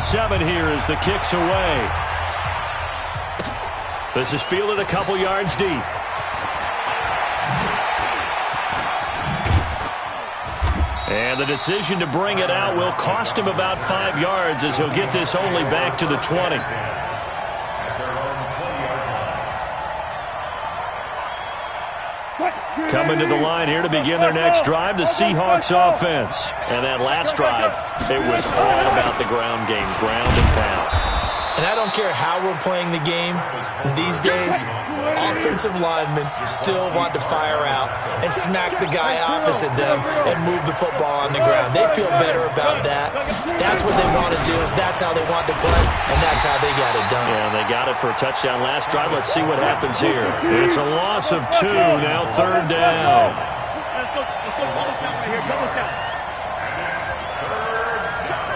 and 7 here as the kick's away. This is fielded a couple yards deep. And the decision to bring it out will cost him about 5 yards as he'll get this only back to the 20. Coming to the line here to begin their next drive, the Seahawks offense. And that last drive, it was all about the ground game, ground and pound. And I don't care how we're playing the game these days, offensive linemen still want to fire out and smack the guy opposite them and move the football on the ground. They feel better about that. That's what they want to do. That's how they want to play, and that's how they got it done. Yeah, they got it for a touchdown last drive. Let's see what happens here. It's a loss of 2, now 3rd down. Let's go double count right here, double count.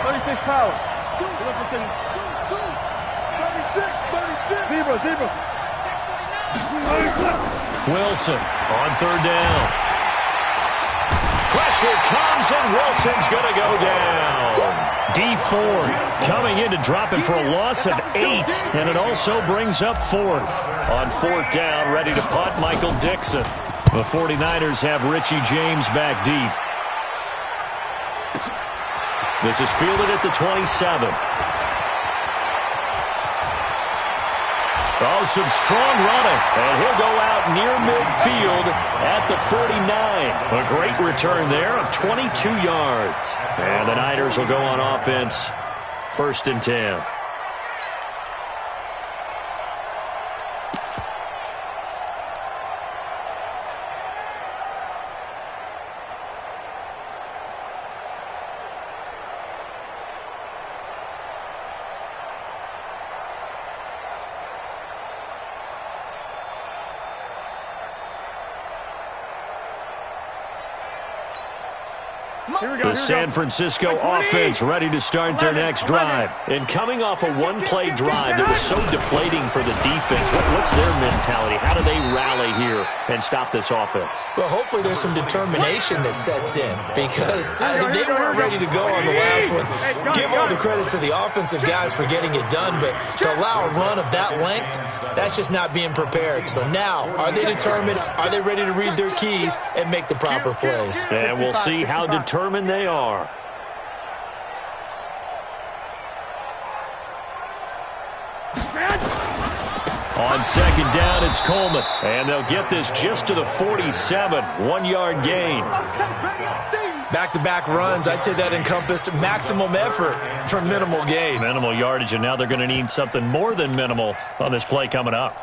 36 power. 36. Wilson on 3rd down. Pressure comes, and Wilson's going to go down. D Ford coming in to drop him for a loss of 8, and it also brings up 4th. On 4th down, ready to punt, Michael Dixon. The 49ers have Richie James back deep. This is fielded at the 27. Oh, some strong running, and he'll go out near midfield at the 49. A great return there of 22 yards. And the Niners will go on offense, 1st and 10. The San Francisco offense ready to start their next drive. And coming off a one-play drive that was so deflating for the defense, what's their mentality? How do they rally here and stop this offense? Well, hopefully there's some determination that sets in, because they weren't ready to go on the last one. Give all the credit to the offensive guys for getting it done, but to allow a run of that length, that's just not being prepared. So now, are they determined? Are they ready to read their keys and make the proper plays? And we'll see how determined they are. On 2nd down, it's Coleman. And they'll get this just to the 47. 1-yard gain. Back-to-back runs, I'd say that encompassed maximum effort for minimal gain. Minimal yardage, and now they're going to need something more than minimal on this play coming up.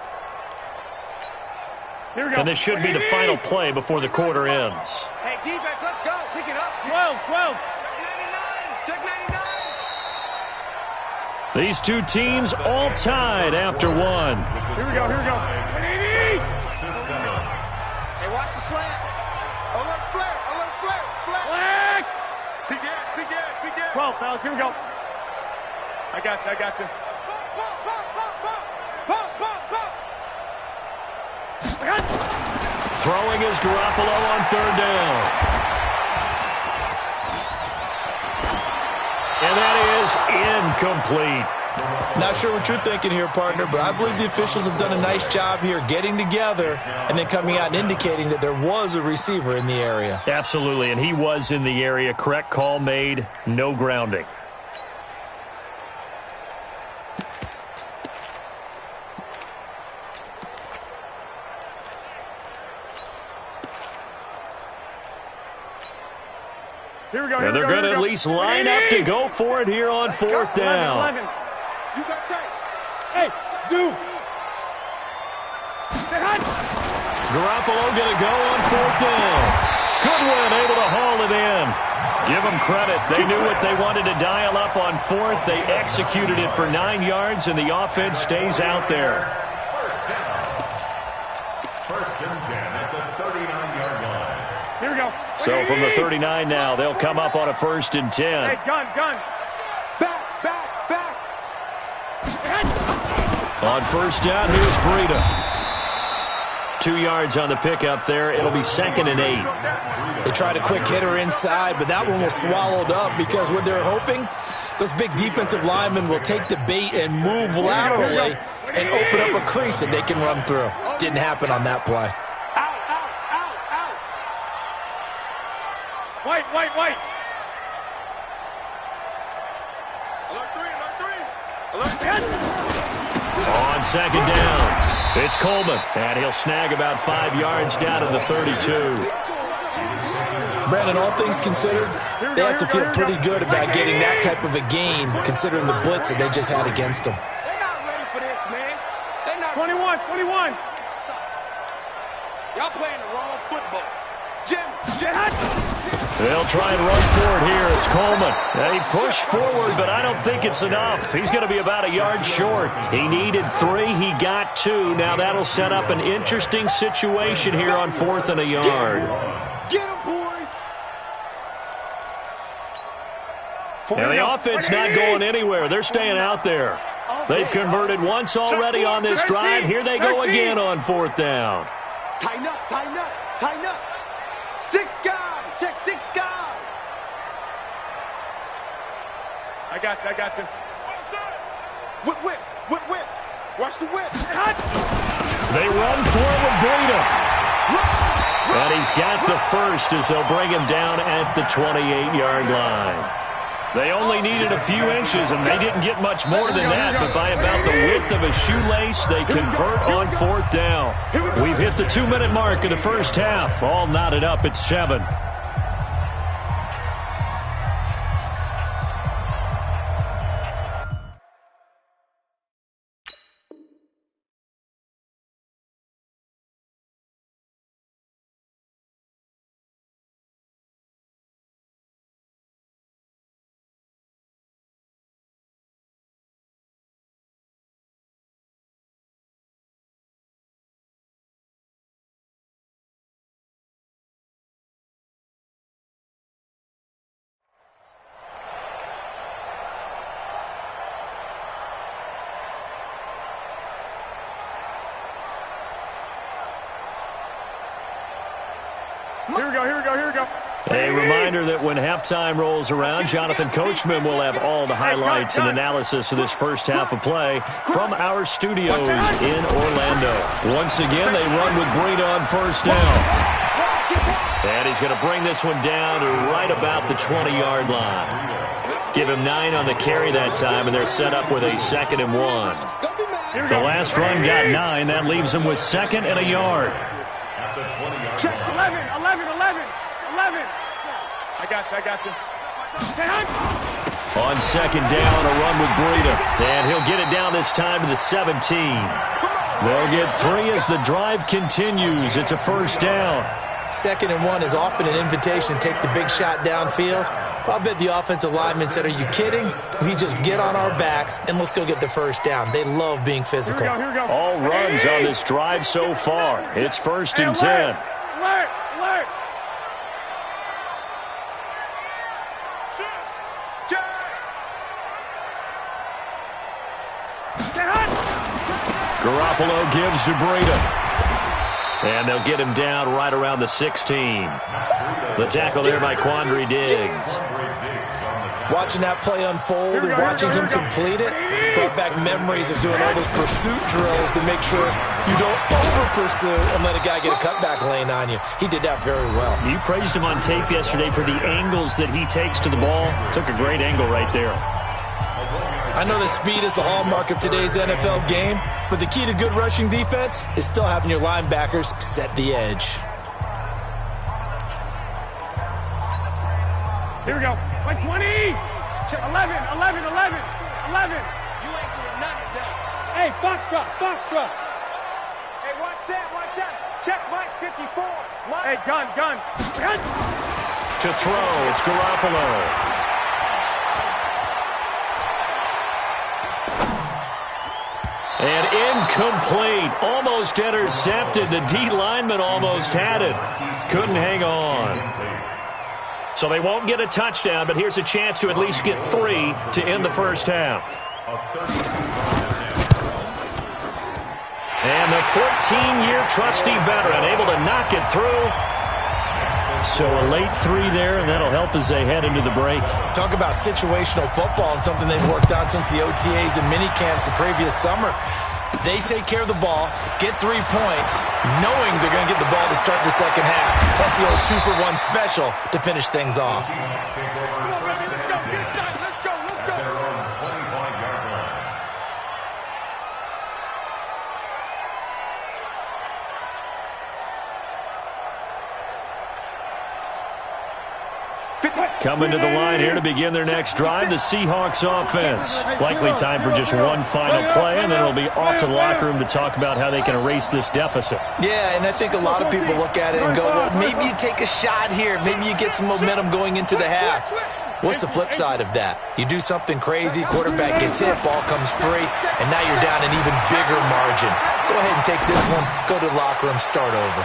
Here we go. And this should be the final play before the quarter ends. Hey, defense, let's go. Pick it up. 12. Check 99. These two teams all tied after 1. Here we go. Hey, watch the slant. Alert flare. Flag. Be good. 12, fellas, here we go. I got you. Throwing is Garoppolo on 3rd down. And that is incomplete. Not sure what you're thinking here, partner, but I believe the officials have done a nice job here getting together and then coming out and indicating that there was a receiver in the area. Absolutely, and he was in the area. Correct call made. No grounding. Here we go. And they're going to at least line up to go for it here on 4th down. 11. You got tight. Hey, Zoo. Garoppolo going to go on 4th down. Goodwin able to haul it in. Give them credit. They knew what they wanted to dial up on 4th. They executed it for 9 yards, and the offense stays out there. First and 10 at the 39-yard line. Here we go. So from the 39 now, they'll come up on a 1st and 10. Hey, gun. Back. On 1st down, here's Breida. 2 yards on the pickup there. It'll be 2nd and 8. They tried a quick hitter inside, but that one was swallowed up because what they're hoping, Those big defensive linemen will take the bait and move laterally and open up a crease that they can run through. Didn't happen on that play. Out. White. Alert three. On second down, it's Coleman, and he'll snag about 5 yards down to the 32. Brandon, all things considered, they have to feel pretty good about getting that type of a gain, considering the blitz that they just had against them. They're not ready for this, man. They're not 21. Y'all playing the wrong football. Jim. They'll try and run for it here. It's Coleman. He pushed forward, but I don't think it's enough. He's going to be about a yard short. He needed 3. He got 2. Now that'll set up an interesting situation here on 4th and a yard. Get him, boys. Now the offense not going anywhere. They're staying out there. They've converted once already on this drive. Here they go again on 4th down. Tighten up. 6 guys. Check 6 guys. I got you. Whip. Watch the whip. They run for it with Breida. And he's got the first as they'll bring him down at the 28-yard line. They only needed a few inches, and they didn't get much more than that, but by about the width of a shoelace, they convert on 4th down. We've hit the 2-minute mark of the first half. All knotted up at 7. Here we go. A reminder that when halftime rolls around, Jonathan Coachman will have all the highlights and analysis of this first half of play from our studios in Orlando. Once again, they run with Breida on 1st down. And he's going to bring this one down to right about the 20-yard line. Give him 9 on the carry that time, and they're set up with a 2nd and 1. The last run got 9. That leaves him with 2nd and a yard. Check 11. I got you. On 2nd down, a run with Breida. And he'll get it down this time to the 17. They'll get 3 as the drive continues. It's a 1st down. 2nd and 1 is often an invitation to take the big shot downfield. I'll bet the offensive lineman said, are you kidding? We just get on our backs and let's go get the 1st down. They love being physical. Here we go. All runs on this drive so far. It's 1st and 10. Alert. Garoppolo gives to Breida. And they'll get him down right around the 16. The tackle there by Quandre Diggs. Watching that play unfold and watching him complete it brought back memories of doing all those pursuit drills to make sure you don't over-pursue and let a guy get a cutback lane on you. He did that very well. You praised him on tape yesterday for the angles that he takes to the ball. Took a great angle right there. I know that speed is the hallmark of today's NFL game, but the key to good rushing defense is still having your linebackers set the edge. Here we go. 20. 11. You ain't doing nothing today. Hey, Foxtrot. Hey, watch that. Check Mike 54. Hey, gun. To throw, it's Garoppolo. And incomplete. Almost intercepted. The D lineman almost had it. Couldn't hang on. So they won't get a touchdown, but here's a chance to at least get 3 to end the first half. And the 14-year trusty veteran able to knock it through. So a late 3 there, and that'll help as they head into the break. Talk about situational football and something they've worked on since the OTAs and mini camps the previous summer. They take care of the ball, get 3 points, knowing they're going to get the ball to start the second half. That's the old 2-for-1 special to finish things off. Coming to the line here to begin their next drive, the Seahawks offense. Likely time for just one final play, and then it'll be off to the locker room to talk about how they can erase this deficit. Yeah, and I think a lot of people look at it and go, well, maybe you take a shot here. Maybe you get some momentum going into the half. What's the flip side of that? You do something crazy, quarterback gets hit, ball comes free, and now you're down an even bigger margin. Go ahead and take this one, go to the locker room, start over.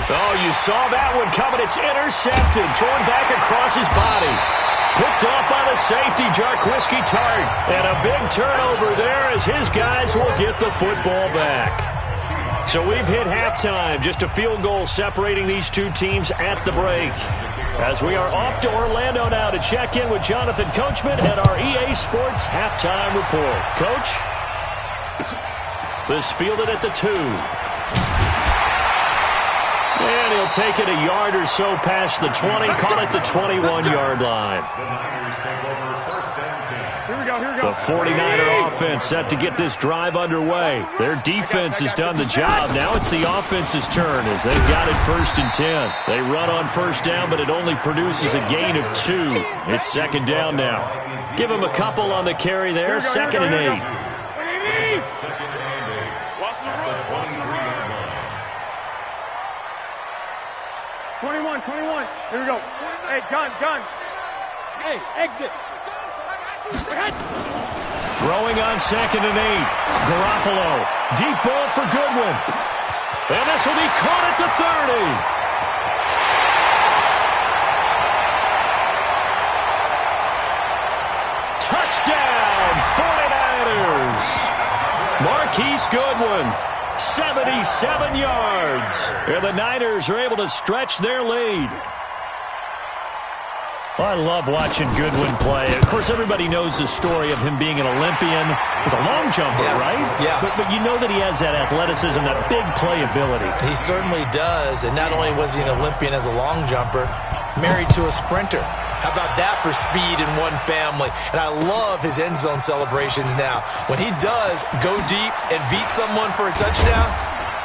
Oh, you saw that one coming. It's intercepted, thrown back across his body. Picked off by the safety, Jarquiski Tart. And a big turnover there as his guys will get the football back. So we've hit halftime. Just a field goal separating these two teams at the break. As we are off to Orlando now to check in with Jonathan Coachman at our EA Sports Halftime Report. Coach? This fielded at the 2. And he'll take it a yard or so past the 20, call it the 21-yard line. The 49er offense set to get this drive underway. Their defense has done the job. Now it's the offense's turn as they've got it 1st and 10. They run on 1st down, but it only produces a gain of 2. It's 2nd down now. Give them a couple on the carry there, 2nd and 8. Watch the run. 21. Here we go. Hey, gun. Hey, exit. Throwing on 2nd and 8. Garoppolo. Deep ball for Goodwin. And this will be caught at the 30. Touchdown, 49ers. Marquise Goodwin. 77 yards. And the Niners are able to stretch their lead. Well, I love watching Goodwin play. Of course, everybody knows the story of him being an Olympian. He's a long jumper, yes, right? Yes. But you know that he has that athleticism, that big playability. He certainly does. And not only was he an Olympian as a long jumper, married to a sprinter. How about that for speed in one family? And I love his end zone celebrations now. When he does go deep and beat someone for a touchdown,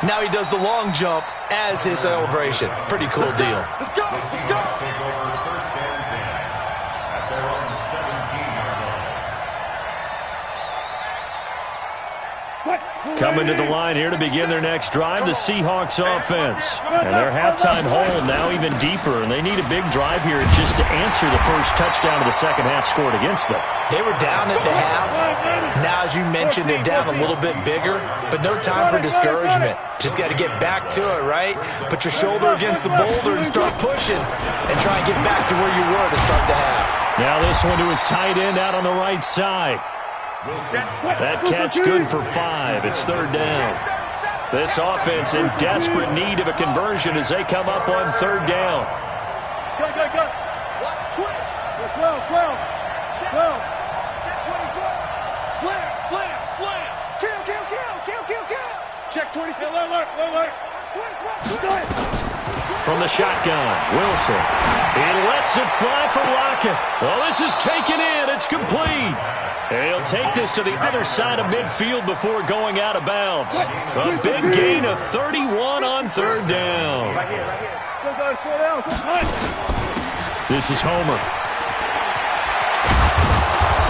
now he does the long jump as his celebration. Pretty cool deal. Let's go. Coming to the line here to begin their next drive, the Seahawks offense. And their halftime hole now even deeper, and they need a big drive here just to answer the first touchdown of the second half scored against them. They were down at the half. Now, as you mentioned, they're down a little bit bigger, but no time for discouragement. Just got to get back to it, right? Put your shoulder against the boulder and start pushing and try and get back to where you were to start the half. Now this one to his tight end out on the right side. That catch good for 5. It's 3rd down. This offense in desperate need of a conversion as they come up on 3rd down. Go. Watch twist. 12. Slam. Kill. Check 20. Alert. From the shotgun, Wilson. He lets it fly from Lockett. Well, this is taken in. It's complete. And he'll take this to the other side of midfield before going out of bounds. A big gain of 31 on 3rd down. This is Homer.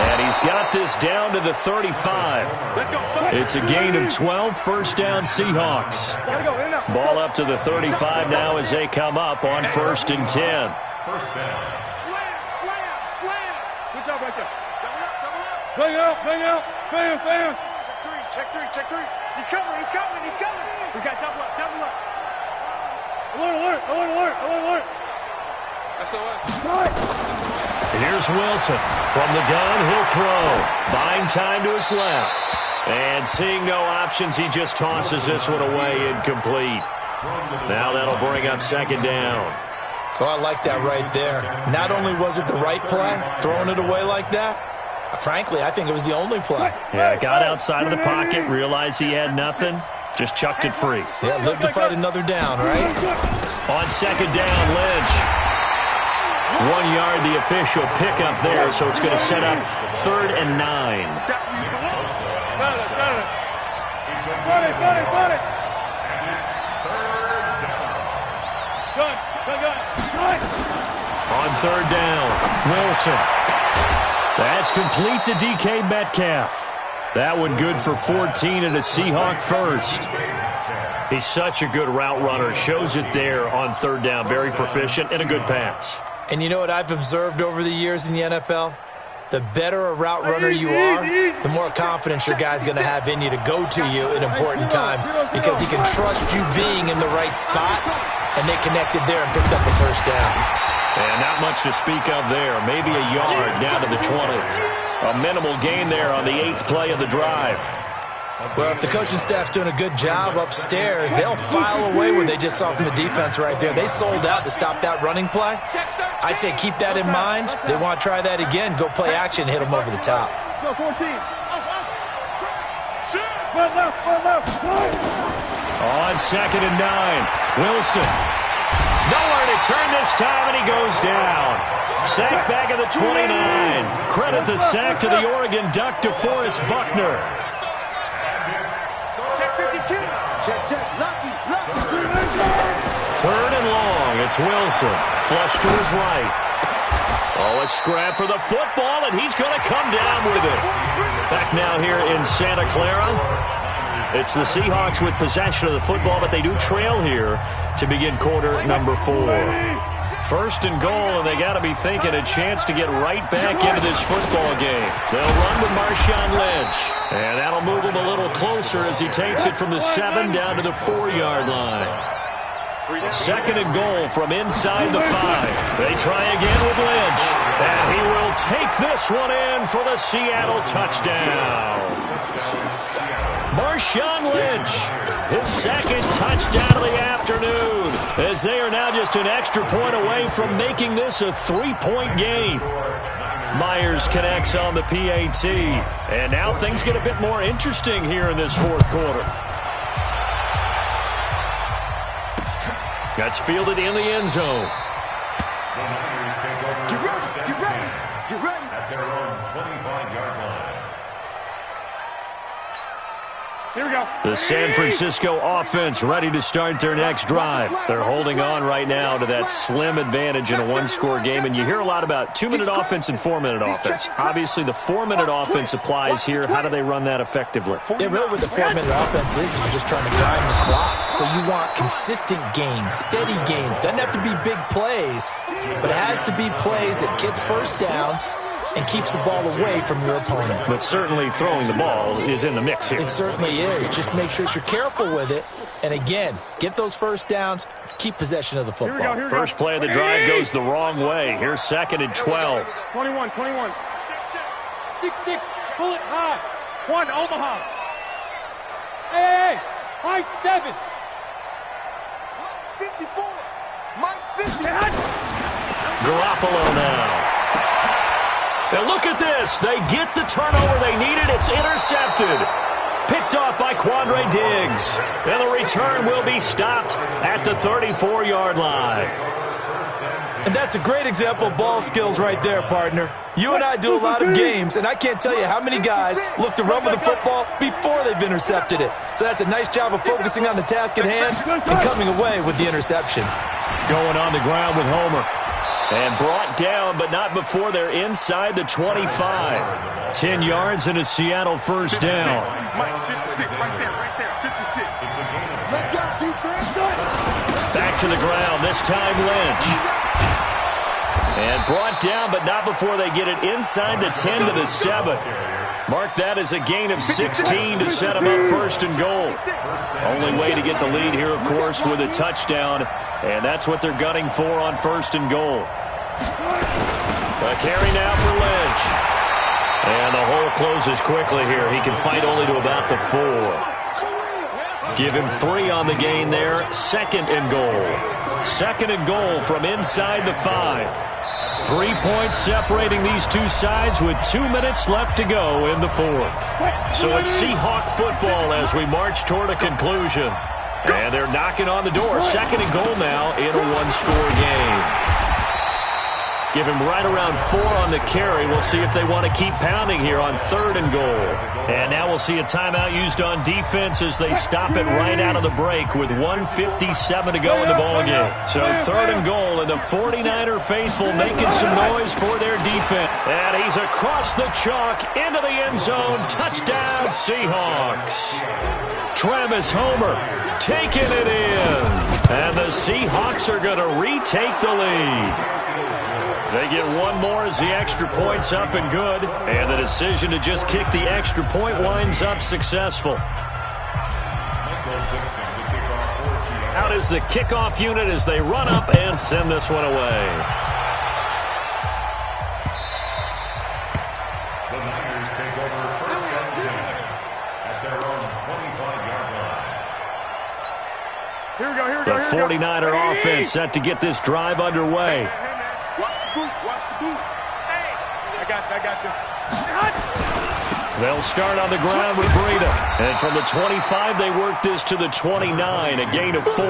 And he's got this down to the 35. It's a gain of 12, 1st down Seahawks. Ball up to the 35 now as they come up on 1st and 10. Slam. Good job right there. Bang out. Bam. Check three. He's coming. We got double up. Alert. That's the one. Here's Wilson. From the gun, he'll throw. Buying time to his left. And seeing no options, he just tosses this one away incomplete. Now that'll bring up second down. Oh, I like that right there. Not only was it the right play, throwing it away like that, frankly, I think it was the only play. Yeah, got outside of the pocket, realized he had nothing, just chucked it free. Yeah, live to fight another down, right? On second down, Lynch. 1 yard, the official pickup there, so it's going to set up 3rd and 9. On 3rd down, Wilson. That's complete to DK Metcalf. That one good for 14 and a Seahawk first. He's such a good route runner. Shows it there on 3rd down. Very proficient and a good pass. And you know what I've observed over the years in the NFL? The better a route runner you are, the more confidence your guy's going to have in you to go to you in important times because he can trust you being in the right spot, and they connected there and picked up the first down. And not much to speak of there. Maybe a yard down to the 20. A minimal gain there on the 8th play of the drive. Well, if the coaching staff's doing a good job upstairs, they'll file away what they just saw from the defense right there. They sold out to stop that running play. I'd say keep that in mind. They want to try that again. Go play action, hit them over the top. On 2nd and 9, Wilson. Nowhere to turn this time, and he goes down. Sack back at the 29. Credit the sack to the Oregon Duck, DeForest Buckner. Check. Lucky. 3rd and long. It's Wilson. Flush to his right. Oh, a scrap for the football, and he's going to come down with it. Back now here in Santa Clara. It's the Seahawks with possession of the football, but they do trail here to begin quarter number 4. 1st and goal, and they got to be thinking a chance to get right back into this football game. They'll run with Marshawn Lynch, and that'll move him a little closer as he takes it from the 7 down to the 4-yard line. 2nd and goal from inside the 5. They try again with Lynch, and he will take this one in for the Seattle touchdown. Marshawn Lynch, his 2nd touchdown of the afternoon, as they are now just an extra point away from making this a 3-point game. Myers connects on the PAT, and now things get a bit more interesting here in this 4th quarter. That's fielded in the end zone. Get ready. At their own 25-yard line. Here we go. The San Francisco offense ready to start their next drive. They're holding on right now to that slim advantage in a 1-score game, and you hear a lot about 2-minute offense and 4-minute offense. Obviously, the 4-minute offense applies here. How do they run that effectively? Yeah, really what the 4-minute offense is you're just trying to grind the clock. So you want consistent gains, steady gains. Doesn't have to be big plays, but it has to be plays that gets first downs and keeps the ball away from your opponent. But certainly throwing the ball is in the mix here. It certainly is. Just make sure that you're careful with it. And again, get those first downs, keep possession of the football. Here we go. First play of the drive goes the wrong way. Here's 2nd and 12. 21. 6-6. Pull it high. 1, Omaha. Hey. High 7. 54. Mike 50. Garoppolo now. And look at this. They get the turnover they needed. It's intercepted. Picked off by Quandre Diggs. And the return will be stopped at the 34-yard line. And that's a great example of ball skills right there, partner. You and I do a lot of games, and I can't tell you how many guys look to run with the football before they've intercepted it. So that's a nice job of focusing on the task at hand and coming away with the interception. Going on the ground with Homer. And brought down, but not before they're inside the 25. 10 yards and a Seattle first down. Mike 56, right there, 56. Let's go, defense. Back to the ground, this time Lynch. And brought down, but not before they get it inside the 10 to the 7. Mark that as a gain of 16 to set them up 1st and goal. Only way to get the lead here, of course, with a touchdown. And that's what they're gunning for on 1st and goal. A carry now for Lynch. And the hole closes quickly here. He can fight only to about the 4. Give him 3 on the gain there. 2nd and goal. 2nd and goal from inside the 5. 3 points separating these two sides with 2 minutes left to go in the 4th. So it's Seahawk football as we march toward a conclusion. And they're knocking on the door. 2nd and goal now in a one-score game. Give him right around 4 on the carry. We'll see if they want to keep pounding here on 3rd and goal. And now we'll see a timeout used on defense as they stop it right out of the break with 1:57 to go in the ballgame. So 3rd and goal, and the 49er faithful making some noise for their defense. And he's across the chalk into the end zone. Touchdown, Seahawks. Travis Homer taking it in. And the Seahawks are going to retake the lead. They get one more as the extra point's up and good. And the decision to just kick the extra point winds up successful. Out is the kickoff unit as they run up and send this one away. The Niners take over 1st and 10 at their own 25-yard line. Here we go, here we The go, here we go. 49er offense set to get this drive underway. Watch the boot. Hey, I got you. They'll start on the ground with Breida. And from the 25, they work this to the 29, a gain of 4.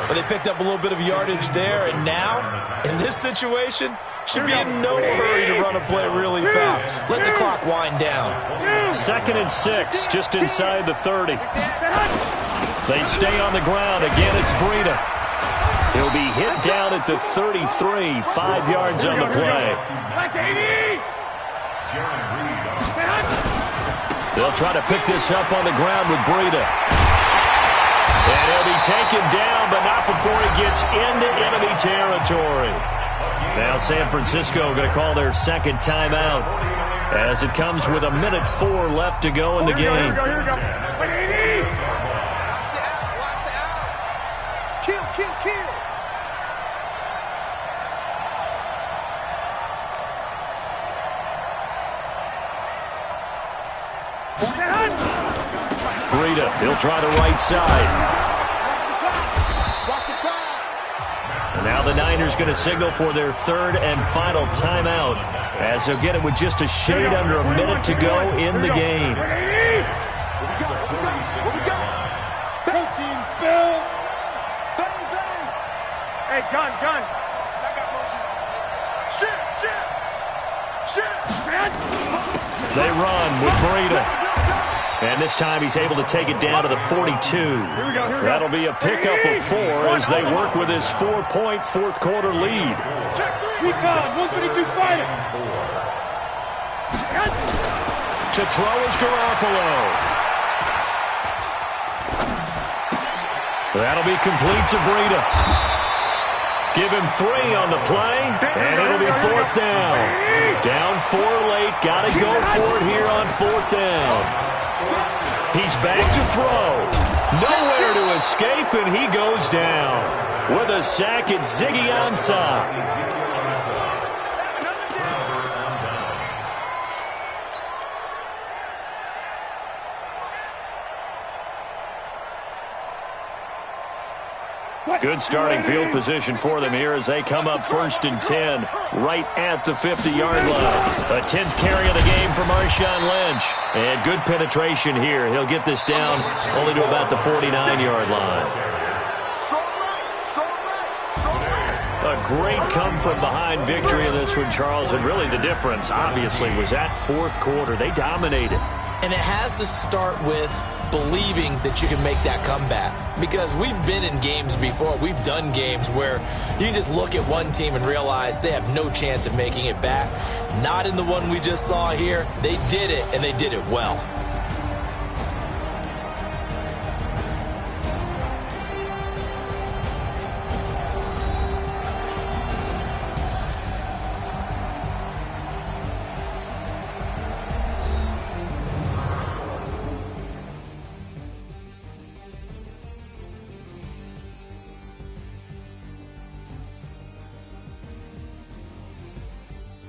But they picked up a little bit of yardage there, and now, in this situation, should be in no hurry to run a play really fast. Let the clock wind down. 2nd and 6, just inside the 30. They stay on the ground. Again, it's Breida. He'll be hit down at the 33, 5 yards on the play. They'll try to pick this up on the ground with Breida. And he'll be taken down, but not before he gets into enemy territory. Now San Francisco going to call their 2nd timeout as it comes with 1:04 left to go in the game. Here we go. Kill. Breida, he'll try the right side. And now the Niners going to signal for their 3rd and final timeout as they'll get it with just a shade under a minute to go in the game. Coaching spill. Bang. Hey, gun. Shit. They run with Breida. And this time he's able to take it down to the 42. That'll be a pickup of 4 as they work with his 4-point 4th quarter lead. We found 132 fighting. To throw is Garoppolo. That'll be complete to Breida. Give him 3 on the play, and it'll be 4th down. Down 4 late, got to go for it here on 4th down. He's back to throw. Nowhere to escape, and he goes down. With a sack, it's Ziggy Ansah. Good starting field position for them here as they come up 1st and 10, right at the 50-yard line. A 10th carry of the game for Marshawn Lynch. And good penetration here. He'll get this down only to about the 49-yard line. A great come-from-behind victory in this one, Charles. And really the difference, obviously, was that 4th quarter. They dominated. And it has to start with believing that you can make that comeback. Because we've been in games before. We've done games where you can just look at one team and realize they have no chance of making it back. Not in the one we just saw here. They did it, and they did it well.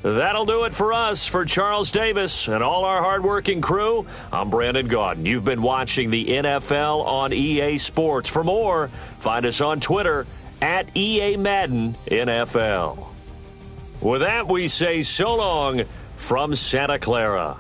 That'll do it for us. For Charles Davis and all our hardworking crew, I'm Brandon Gaudin. You've been watching the NFL on EA Sports. For more, find us on Twitter at EA Madden NFL. With that, we say so long from Santa Clara.